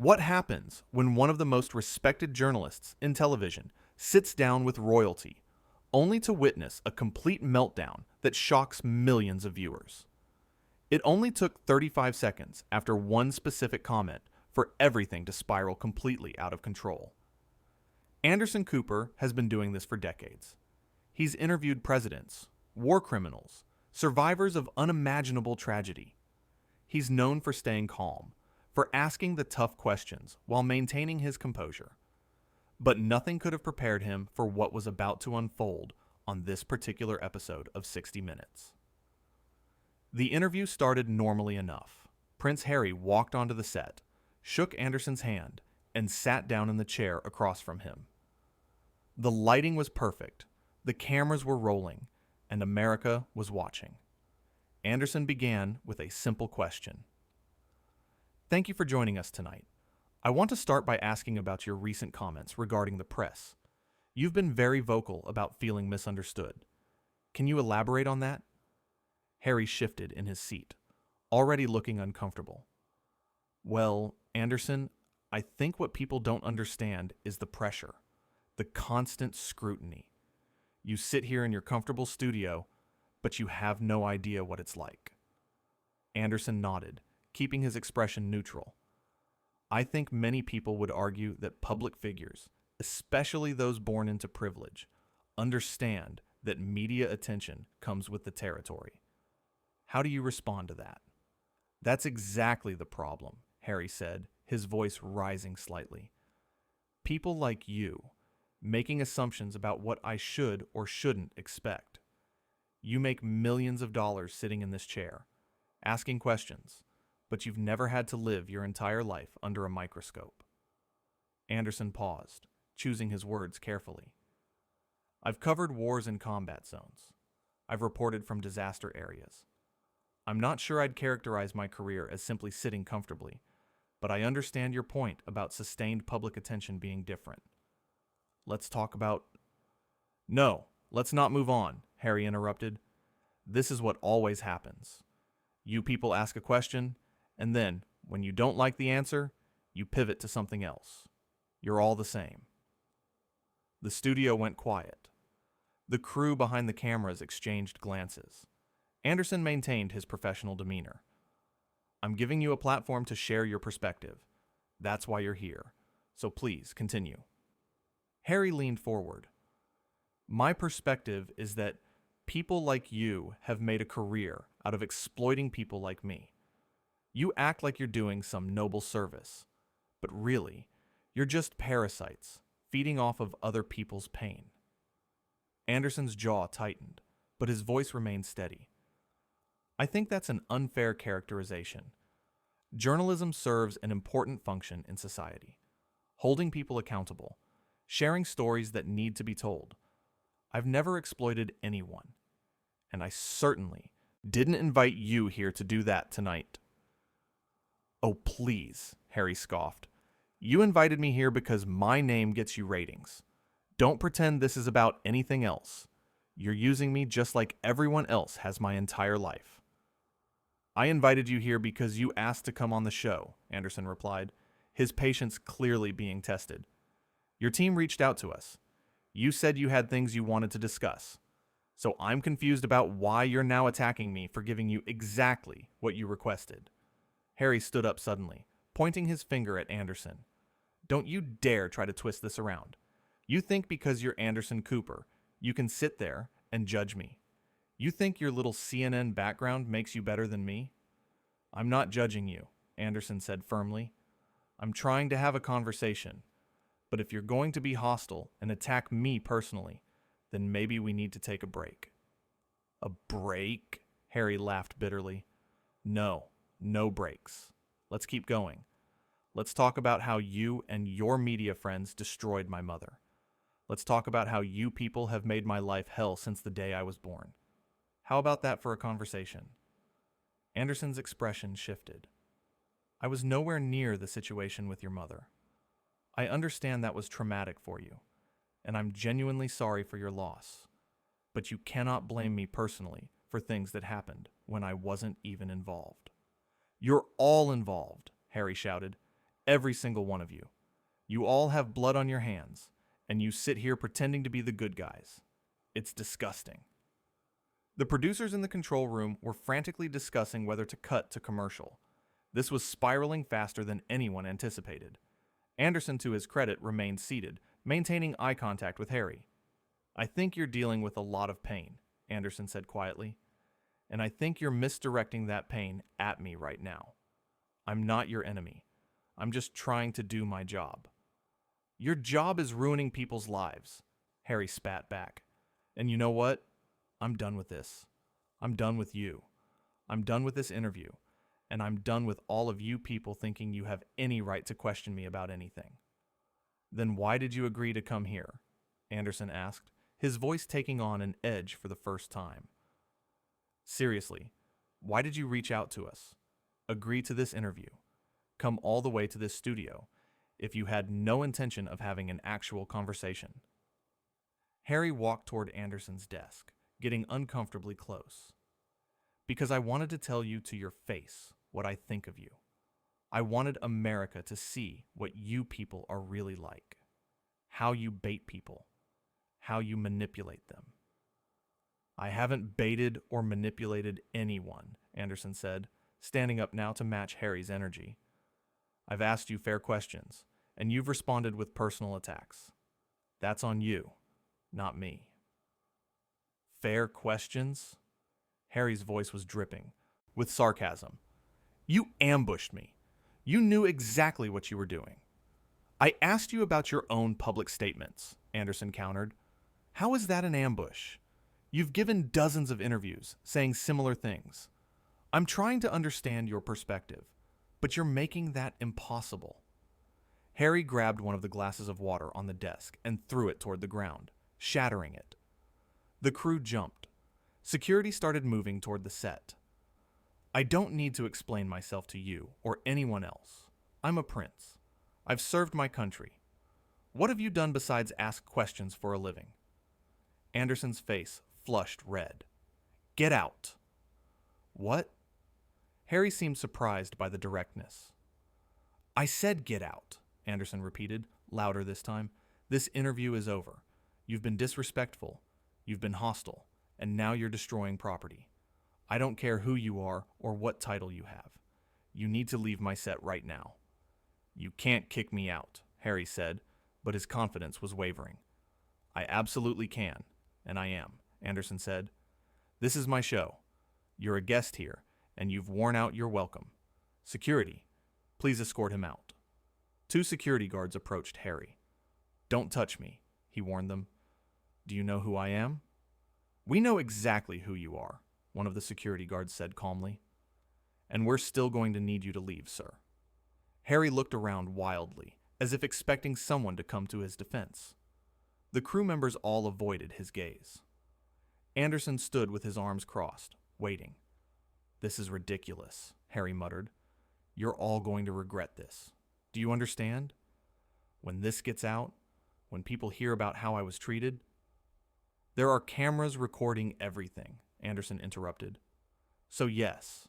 What happens when one of the most respected journalists in television sits down with royalty, only to witness a complete meltdown that shocks millions of viewers? It only took 35 seconds after one specific comment for everything to spiral completely out of control. Anderson Cooper has been doing this for decades. He's interviewed presidents, war criminals, survivors of unimaginable tragedy. He's known for staying calm, for asking the tough questions while maintaining his composure. But nothing could have prepared him for what was about to unfold on this particular episode of 60 Minutes. The interview started normally enough. Prince Harry walked onto the set, shook Anderson's hand, and sat down in the chair across from him. The lighting was perfect, the cameras were rolling, and America was watching. Anderson began with a simple question. Thank you for joining us tonight. I want to start by asking about your recent comments regarding the press. You've been very vocal about feeling misunderstood. Can you elaborate on that? Harry shifted in his seat, already looking uncomfortable. Well, Anderson, I think what people don't understand is the pressure, the constant scrutiny. You sit here in your comfortable studio, but you have no idea what it's like. Anderson nodded, keeping his expression neutral. I think many people would argue that public figures, especially those born into privilege, understand that media attention comes with the territory. How do you respond to that? That's exactly the problem, Harry said, his voice rising slightly. People like you, making assumptions about what I should or shouldn't expect. You make millions of dollars sitting in this chair, asking questions, but you've never had to live your entire life under a microscope. Anderson paused, choosing his words carefully. I've covered wars and combat zones. I've reported from disaster areas. I'm not sure I'd characterize my career as simply sitting comfortably, but I understand your point about sustained public attention being different. Let's talk about... No, let's not move on, Harry interrupted. This is what always happens. You people ask a question, and then, when you don't like the answer, you pivot to something else. You're all the same. The studio went quiet. The crew behind the cameras exchanged glances. Anderson maintained his professional demeanor. I'm giving you a platform to share your perspective. That's why you're here. So please, continue. Harry leaned forward. My perspective is that people like you have made a career out of exploiting people like me. You act like you're doing some noble service, but really, you're just parasites, feeding off of other people's pain. Anderson's jaw tightened, but his voice remained steady. I think that's an unfair characterization. Journalism serves an important function in society, holding people accountable, sharing stories that need to be told. I've never exploited anyone, and I certainly didn't invite you here to do that tonight. Oh, please, Harry scoffed. You invited me here because my name gets you ratings. Don't pretend this is about anything else. You're using me just like everyone else has my entire life. I invited you here because you asked to come on the show, Anderson replied, his patience clearly being tested. Your team reached out to us. You said you had things you wanted to discuss. So I'm confused about why you're now attacking me for giving you exactly what you requested. Harry stood up suddenly, pointing his finger at Anderson. Don't you dare try to twist this around. You think because you're Anderson Cooper, you can sit there and judge me. You think your little CNN background makes you better than me? I'm not judging you, Anderson said firmly. I'm trying to have a conversation. But if you're going to be hostile and attack me personally, then maybe we need to take a break. A break? Harry laughed bitterly. No breaks. Let's keep going. Let's talk about how you and your media friends destroyed my mother. Let's talk about how you people have made my life hell since the day I was born. How about that for a conversation? Anderson's expression shifted. I was nowhere near the situation with your mother. I understand that was traumatic for you, and I'm genuinely sorry for your loss. But you cannot blame me personally for things that happened when I wasn't even involved. You're all involved, Harry shouted. Every single one of you. You all have blood on your hands, and you sit here pretending to be the good guys. It's disgusting. The producers in the control room were frantically discussing whether to cut to commercial. This was spiraling faster than anyone anticipated. Anderson, to his credit, remained seated, maintaining eye contact with Harry. "I think you're dealing with a lot of pain," Anderson said quietly. "And I think you're misdirecting that pain at me right now. I'm not your enemy. I'm just trying to do my job." "Your job is ruining people's lives," Harry spat back. "And you know what? I'm done with this. I'm done with you. I'm done with this interview. And I'm done with all of you people thinking you have any right to question me about anything." "Then why did you agree to come here?" Anderson asked, his voice taking on an edge for the first time. "Seriously, why did you reach out to us? Agree to this interview? Come all the way to this studio if you had no intention of having an actual conversation?" Harry walked toward Anderson's desk, getting uncomfortably close. "Because I wanted to tell you to your face what I think of you. I wanted America to see what you people are really like. How you bait people. How you manipulate them." "I haven't baited or manipulated anyone," Anderson said, standing up now to match Harry's energy. "I've asked you fair questions, and you've responded with personal attacks. That's on you, not me." "Fair questions?" Harry's voice was dripping with sarcasm. "You ambushed me. You knew exactly what you were doing." "I asked you about your own public statements," Anderson countered. "How is that an ambush? You've given dozens of interviews saying similar things. I'm trying to understand your perspective, but you're making that impossible." Harry grabbed one of the glasses of water on the desk and threw it toward the ground, shattering it. The crew jumped. Security started moving toward the set. "I don't need to explain myself to you or anyone else. I'm a prince. I've served my country. What have you done besides ask questions for a living?" Anderson's face flushed red. "Get out." "What?" Harry seemed surprised by the directness. "I said get out," Anderson repeated, louder this time. "This interview is over. You've been disrespectful. You've been hostile. And now you're destroying property. I don't care who you are or what title you have. You need to leave my set right now." "You can't kick me out," Harry said, but his confidence was wavering. "I absolutely can, and I am," Anderson said. "This is my show. You're a guest here, and you've worn out your welcome. Security, please escort him out." Two security guards approached Harry. "Don't touch me," he warned them. "Do you know who I am?" "We know exactly who you are," one of the security guards said calmly. "And we're still going to need you to leave, sir." Harry looked around wildly, as if expecting someone to come to his defense. The crew members all avoided his gaze. Anderson stood with his arms crossed, waiting. "This is ridiculous," Harry muttered. "You're all going to regret this. Do you understand? When this gets out, when people hear about how I was treated—" "There are cameras recording everything," Anderson interrupted. "So yes,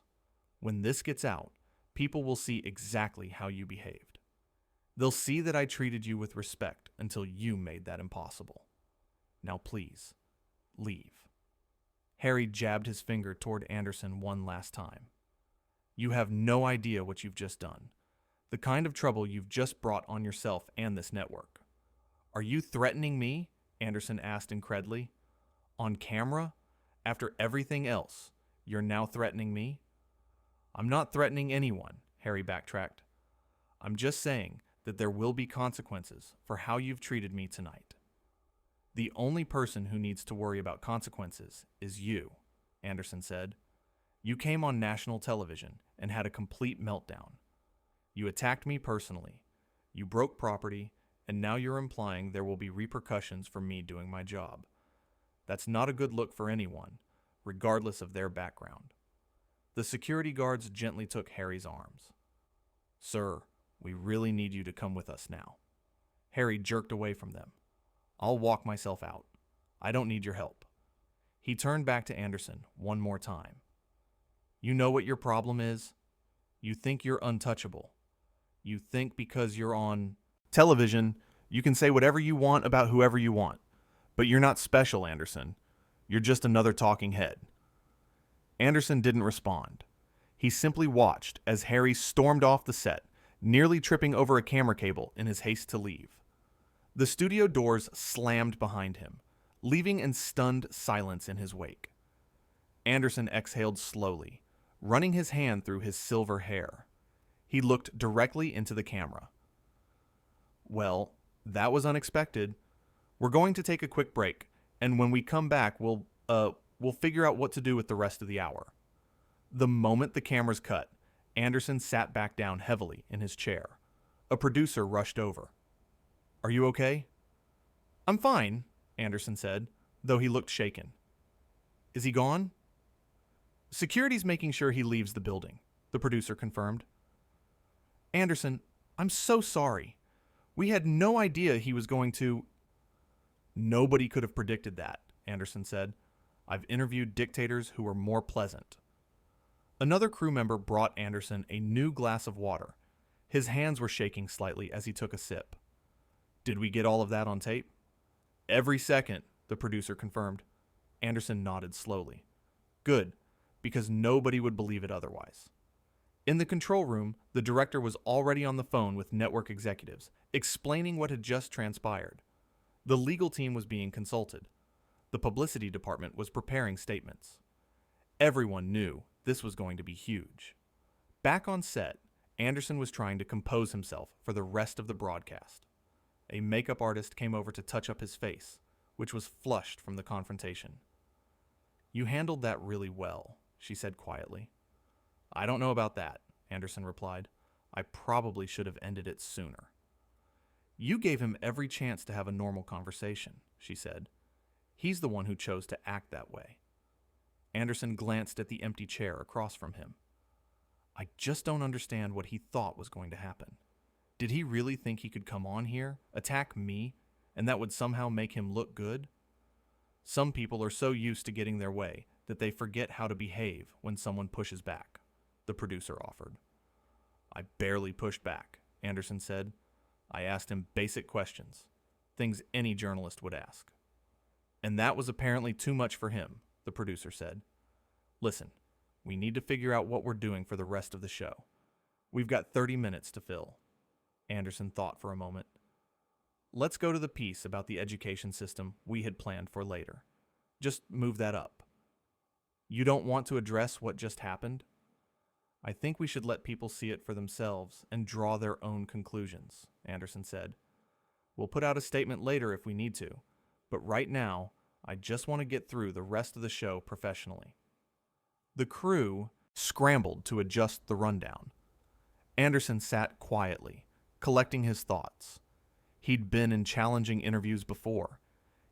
when this gets out, people will see exactly how you behaved. They'll see that I treated you with respect until you made that impossible. Now please, leave." Harry jabbed his finger toward Anderson one last time. "You have no idea what you've just done. The kind of trouble you've just brought on yourself and this network." "Are you threatening me?" Anderson asked incredulously. "On camera? After everything else, you're now threatening me?" "I'm not threatening anyone," Harry backtracked. "I'm just saying that there will be consequences for how you've treated me tonight." "The only person who needs to worry about consequences is you," Anderson said. "You came on national television and had a complete meltdown. You attacked me personally. You broke property, and now you're implying there will be repercussions for me doing my job. That's not a good look for anyone, regardless of their background." The security guards gently took Harry's arms. "Sir, we really need you to come with us now." Harry jerked away from them. "I'll walk myself out. I don't need your help." He turned back to Anderson one more time. "You know what your problem is? You think you're untouchable. You think because you're on television, you can say whatever you want about whoever you want. But you're not special, Anderson. You're just another talking head. Anderson didn't respond. He simply watched as Harry stormed off the set, nearly tripping over a camera cable in his haste to leave. The studio doors slammed behind him, leaving in stunned silence in his wake. Anderson exhaled slowly, running his hand through his silver hair. He looked directly into the camera. Well, that was unexpected. We're going to take a quick break, and when we come back, we'll figure out what to do with the rest of the hour. The moment the cameras cut, Anderson sat back down heavily in his chair. A producer rushed over. "Are you okay?" "I'm fine," Anderson said, though he looked shaken. "Is he gone?" "Security's making sure he leaves the building," the producer confirmed. "Anderson, I'm so sorry. We had no idea he was going to—" "Nobody could have predicted that," Anderson said. "I've interviewed dictators who were more pleasant." Another crew member brought Anderson a new glass of water. His hands were shaking slightly as he took a sip. "Did we get all of that on tape?" "Every second," the producer confirmed. Anderson nodded slowly. "Good, because nobody would believe it otherwise." In the control room, the director was already on the phone with network executives, explaining what had just transpired. The legal team was being consulted. The publicity department was preparing statements. Everyone knew this was going to be huge. Back on set, Anderson was trying to compose himself for the rest of the broadcast. A makeup artist came over to touch up his face, which was flushed from the confrontation. "You handled that really well," she said quietly. "I don't know about that," Anderson replied. "I probably should have ended it sooner." "You gave him every chance to have a normal conversation," she said. "He's the one who chose to act that way." Anderson glanced at the empty chair across from him. "I just don't understand what he thought was going to happen. Did he really think he could come on here, attack me, and that would somehow make him look good? Some people are so used to getting their way that they forget how to behave when someone pushes back," the producer offered. "I barely pushed back," Anderson said. "I asked him basic questions, things any journalist would ask." "And that was apparently too much for him," the producer said. "Listen, we need to figure out what we're doing for the rest of the show. We've got 30 minutes to fill." Anderson thought for a moment. "Let's go to the piece about the education system we had planned for later. Just move that up." "You don't want to address what just happened?" "I think we should let people see it for themselves and draw their own conclusions," Anderson said. "We'll put out a statement later if we need to, but right now, I just want to get through the rest of the show professionally." The crew scrambled to adjust the rundown. Anderson sat quietly, collecting his thoughts. He'd been in challenging interviews before.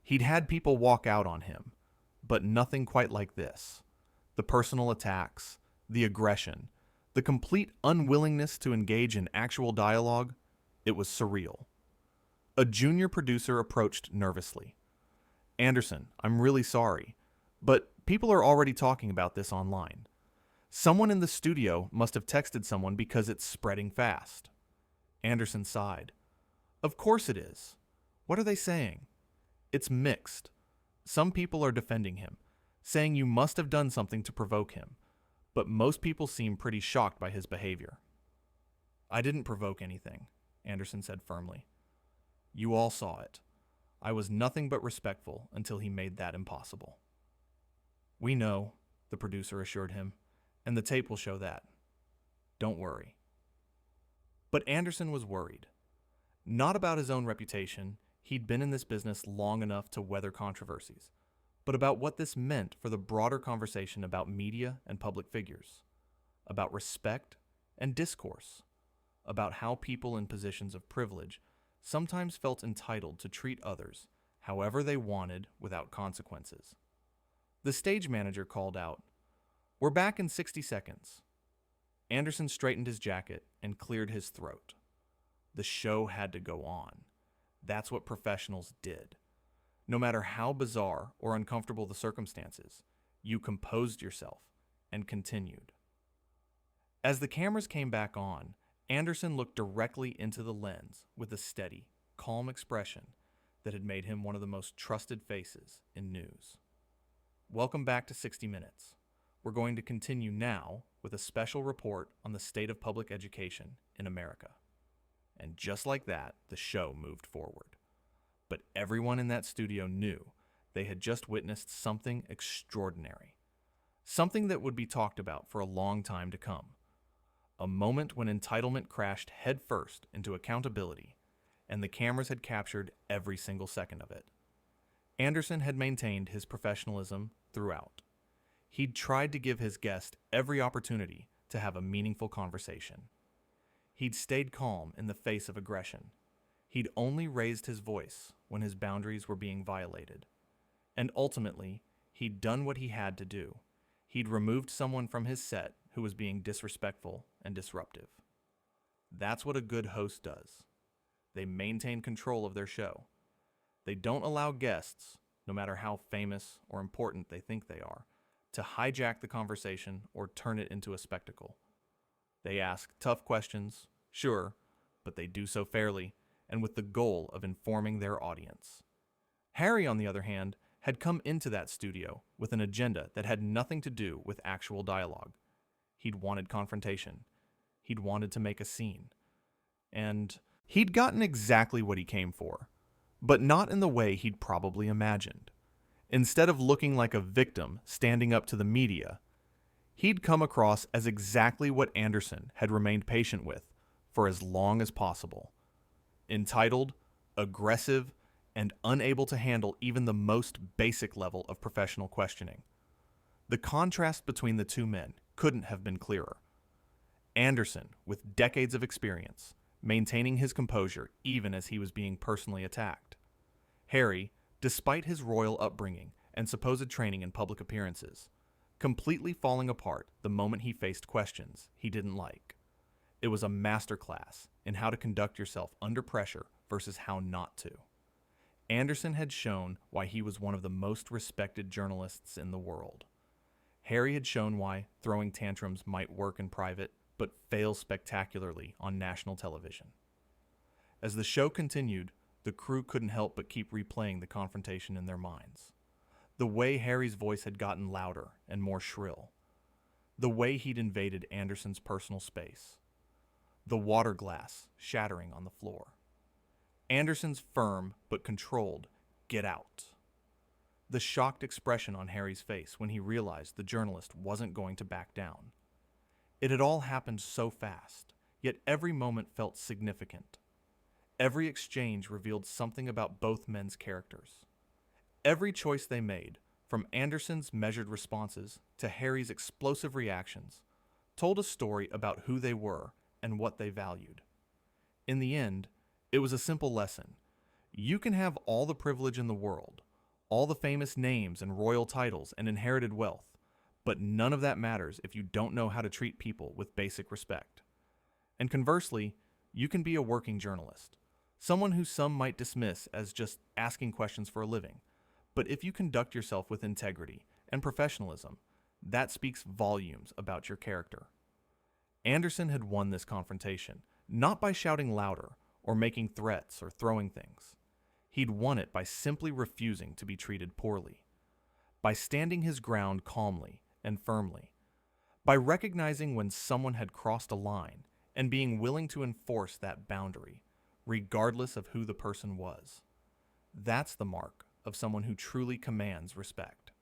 He'd had people walk out on him, but nothing quite like this. The personal attacks, the aggression, the complete unwillingness to engage in actual dialogue, it was surreal. A junior producer approached nervously. "Anderson, I'm really sorry, but people are already talking about this online. Someone in the studio must have texted someone because it's spreading fast." Anderson sighed. "Of course it is. What are they saying?" "It's mixed. Some people are defending him, saying you must have done something to provoke him, but most people seem pretty shocked by his behavior." "I didn't provoke anything," Anderson said firmly. "You all saw it. I was nothing but respectful until he made that impossible." "We know," the producer assured him, "and the tape will show that. Don't worry." But Anderson was worried. Not about his own reputation, he'd been in this business long enough to weather controversies, but about what this meant for the broader conversation about media and public figures, about respect and discourse, about how people in positions of privilege sometimes felt entitled to treat others however they wanted without consequences. The stage manager called out, "We're back in 60 seconds. Anderson straightened his jacket and cleared his throat. The show had to go on. That's what professionals did. No matter how bizarre or uncomfortable the circumstances, you composed yourself and continued. As the cameras came back on, Anderson looked directly into the lens with a steady, calm expression that had made him one of the most trusted faces in news. Welcome back to 60 Minutes. We're going to continue now with a special report on the state of public education in America. And just like that, the show moved forward. But everyone in that studio knew they had just witnessed something extraordinary. Something that would be talked about for a long time to come. A moment when entitlement crashed headfirst into accountability, and the cameras had captured every single second of it. Anderson had maintained his professionalism throughout. He'd tried to give his guest every opportunity to have a meaningful conversation. He'd stayed calm in the face of aggression. He'd only raised his voice when his boundaries were being violated. And ultimately, he'd done what he had to do. He'd removed someone from his set who was being disrespectful and disruptive. That's what a good host does. They maintain control of their show. They don't allow guests, no matter how famous or important they think they are, to hijack the conversation or turn it into a spectacle. They ask tough questions, sure, but they do so fairly and with the goal of informing their audience. Harry, on the other hand, had come into that studio with an agenda that had nothing to do with actual dialogue. He'd wanted confrontation. He'd wanted to make a scene. And he'd gotten exactly what he came for, but not in the way he'd probably imagined. Instead of looking like a victim standing up to the media, he'd come across as exactly what Anderson had remained patient with for as long as possible. Entitled, aggressive, and unable to handle even the most basic level of professional questioning. The contrast between the two men couldn't have been clearer. Anderson, with decades of experience, maintaining his composure even as he was being personally attacked. Harry, despite his royal upbringing and supposed training in public appearances, completely falling apart the moment he faced questions he didn't like. It was a masterclass in how to conduct yourself under pressure versus how not to. Anderson had shown why he was one of the most respected journalists in the world. Harry had shown why throwing tantrums might work in private, but fail spectacularly on national television. As the show continued, the crew couldn't help but keep replaying the confrontation in their minds. The way Harry's voice had gotten louder and more shrill. The way he'd invaded Anderson's personal space. The water glass shattering on the floor. Anderson's firm but controlled, "Get out." The shocked expression on Harry's face when he realized the journalist wasn't going to back down. It had all happened so fast, yet every moment felt significant. Every exchange revealed something about both men's characters. Every choice they made, from Anderson's measured responses to Harry's explosive reactions, told a story about who they were and what they valued. In the end, it was a simple lesson. You can have all the privilege in the world, all the famous names and royal titles and inherited wealth, but none of that matters if you don't know how to treat people with basic respect. And conversely, you can be a working journalist, someone who some might dismiss as just asking questions for a living. But if you conduct yourself with integrity and professionalism, that speaks volumes about your character. Anderson had won this confrontation, not by shouting louder or making threats or throwing things. He'd won it by simply refusing to be treated poorly, by standing his ground calmly and firmly, by recognizing when someone had crossed a line and being willing to enforce that boundary, regardless of who the person was. That's the mark of someone who truly commands respect,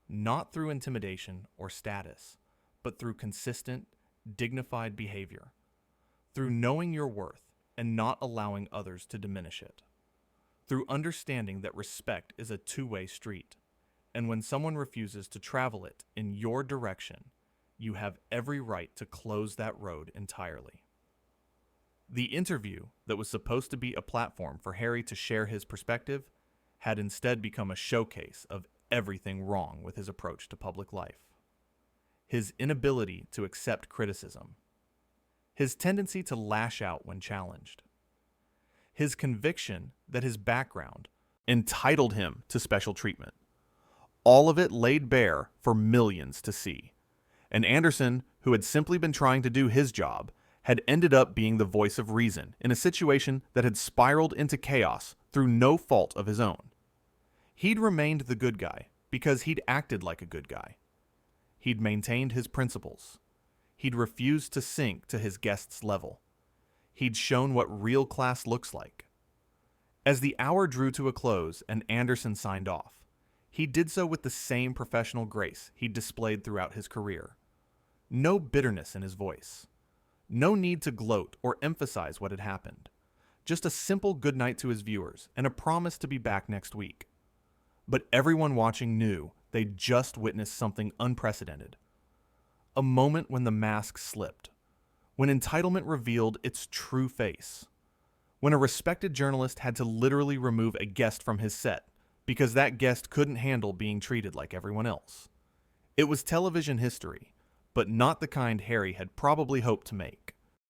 not through intimidation or status, but through consistent, dignified behavior, through knowing your worth and not allowing others to diminish it, through understanding that respect is a two-way street, and when someone refuses to travel it in your direction, you have every right to close that road entirely. The interview that was supposed to be a platform for Harry to share his perspective had instead become a showcase of everything wrong with his approach to public life. His inability to accept criticism. His tendency to lash out when challenged. His conviction that his background entitled him to special treatment. All of it laid bare for millions to see. And Anderson, who had simply been trying to do his job, had ended up being the voice of reason in a situation that had spiraled into chaos through no fault of his own. He'd remained the good guy because he'd acted like a good guy. He'd maintained his principles. He'd refused to sink to his guests' level. He'd shown what real class looks like. As the hour drew to a close and Anderson signed off, he did so with the same professional grace he'd displayed throughout his career. No bitterness in his voice. No need to gloat or emphasize what had happened. Just a simple goodnight to his viewers and a promise to be back next week. But everyone watching knew they'd just witnessed something unprecedented. A moment when the mask slipped. When entitlement revealed its true face. When a respected journalist had to literally remove a guest from his set because that guest couldn't handle being treated like everyone else. It was television history, but not the kind Harry had probably hoped to make.